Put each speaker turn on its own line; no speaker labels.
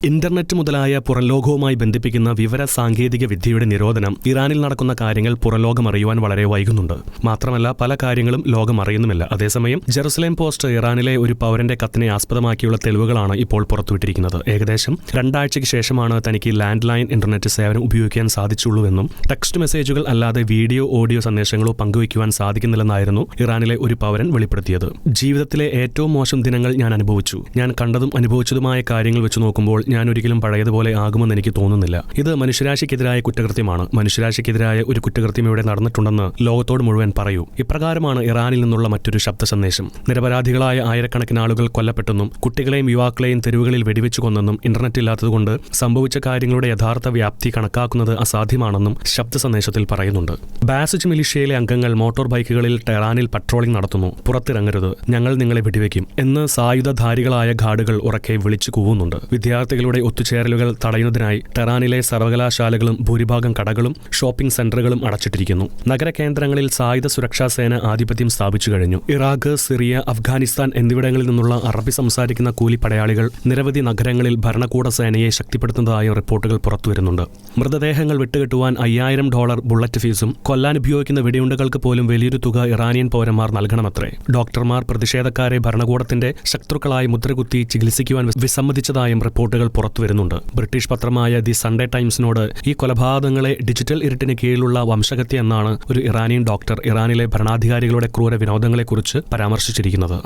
Internet മുതലായ പുറംലോകവുമായി ബന്ധിപ്പിക്കുന്ന വിവര സാങ്കേതിക വിദ്യയുടെ നിരോധനം ഇറാനിൽ നടക്കുന്ന കാര്യങ്ങൾ പുറംലോകം അറിയുവാൻ വളരെ വൈകുന്നുണ്ട്. മാത്രമല്ല പല കാര്യങ്ങളും ലോകം അറിയുന്നുമില്ല. അതേസമയം ജെറുസലേം പോസ്റ്റ് ഇറാനിലെ ഒരു പൗരന്റെ കത്തിനെ ആസ്പദമാക്കിയുള്ള തെളിവുകളാണ് ഇപ്പോൾ പുറത്തുവിട്ടിരിക്കുന്നത്. ഏകദേശം 2 ആഴ്ചയ്ക്ക് ശേഷമാണ് തനിക്ക് ലാൻഡ് ലൈൻ ഇന്റർനെറ്റ് സേവനം ഉപയോഗിക്കാൻ സാധിച്ചുള്ളൂവെന്നും ടെക്സ്റ്റ് മെസ്സേജുകൾ അല്ലാതെ വീഡിയോ ഓഡിയോ സന്ദേശങ്ങളോ പങ്കുവയ്ക്കുവാൻ സാധിക്കുന്നില്ലെന്നായിരുന്നു ഇറാനിലെ ഒരു പൗരൻ വെളിപ്പെടുത്തിയത്. ജീവിതത്തിലെ ഏറ്റവും മോശം ദിനങ്ങൾ ഞാൻ അനുഭവിച്ചു. ഞാൻ കണ്ടതും അനുഭവിച്ചതുമായ കാര്യങ്ങൾ വെച്ച് നോക്കുമ്പോൾ ഞാൻ ഒരിക്കലും പഴയതുപോലെ ആകുമെന്ന് എനിക്ക് തോന്നുന്നില്ല. ഇത് മനുഷ്യരാശിക്കെതിരായ കുറ്റകൃത്യമാണ്. മനുഷ്യരാശിക്കെതിരായ ഒരു കുറ്റകൃത്യം ഇവിടെ നടന്നിട്ടുണ്ടെന്ന് ലോകത്തോട് മുഴുവൻ പറയൂ. ഇപ്രകാരമാണ് ഇറാനിൽ നിന്നുള്ള മറ്റൊരു ശബ്ദ സന്ദേശം. നിരപരാധികളായ ആയിരക്കണക്കിന് ആളുകൾ കൊല്ലപ്പെട്ടെന്നും കുട്ടികളെയും യുവാക്കളെയും തെരുവുകളിൽ വെടിവെച്ചു കൊന്നെന്നും ഇന്റർനെറ്റ് ഇല്ലാത്തതുകൊണ്ട് സംഭവിച്ച കാര്യങ്ങളുടെ യഥാർത്ഥ വ്യാപ്തി കണക്കാക്കുന്നത് അസാധ്യമാണെന്നും ശബ്ദ സന്ദേശത്തിൽ പറയുന്നുണ്ട്. ബാസിജ് മിലിഷ്യയിലെ അംഗങ്ങൾ മോട്ടോർ ബൈക്കുകളിൽ ടെഹ്റാനിൽ പട്രോളിംഗ് നടത്തുന്നു. പുറത്തിറങ്ങരുത്, ഞങ്ങൾ നിങ്ങളെ വെടിവെക്കും എന്ന് സായുധധാരികളായ ഗാർഡുകൾ ഉറക്കെ വിളിച്ചു കൂവുന്നുണ്ട്. വിദ്യാർത്ഥികളുടെ ഒത്തുചേരലുകൾ തടയുന്നതിനായി ടെഹ്റാനിലെ സർവകലാശാലകളും ഭൂരിഭാഗം കടകളും ഷോപ്പിംഗ് സെന്ററുകളും അടച്ചിട്ടിരിക്കുന്നു. നഗര കേന്ദ്രങ്ങളിൽ സായുധ സുരക്ഷാ സേന ആധിപത്യം സ്ഥാപിച്ചു കഴിഞ്ഞു. ഇറാഖ്, സിറിയ, അഫ്ഗാനിസ്ഥാൻ എന്നിവിടങ്ങളിൽ നിന്നുള്ള അറബി സംസാരിക്കുന്ന കൂലിപ്പടയാളികൾ നിരവധി നഗരങ്ങളിൽ ഭരണകൂട സേനയെ ശക്തിപ്പെടുത്തുന്നതായും റിപ്പോർട്ടുകൾ പുറത്തുവരുന്നുണ്ട്. മൃതദേഹങ്ങൾ വിട്ടുകെട്ടുവാൻ $5000 ബുള്ളറ്റ് ഫീസും കൊല്ലാൻ ഉപയോഗിക്കുന്ന വെടിയുണ്ടകൾക്ക് പോലും വലിയൊരു തുക ഇറാനിയൻ പൗരന്മാർ നൽകണമത്രേ. ഡോക്ടർമാർ പ്രതിഷേധക്കാരെ ഭരണകൂടത്തിന്റെ ശത്രുക്കളായി മുദ്രകുത്തി ചികിത്സിക്കുവാൻ വിസമ്മതിച്ചതായും റിപ്പോർട്ടുകൾ പുറത്തുവരുന്നുണ്ട്. ബ്രിട്ടീഷ് പത്രമായ ദി സൺഡേ ടൈംസിനോട് ഈ കൊലപാതകങ്ങളെ ഡിജിറ്റൽ ഇരുട്ടിന് കീഴിലുള്ള വംശഹത്യ എന്നാണ് ഒരു ഇറാനിയൻ ഡോക്ടർ ഇറാനിലെ ഭരണാധികാരികളുടെ ക്രൂര വിനോദങ്ങളെക്കുറിച്ച് പരാമർശിച്ചിരിക്കുന്നത്.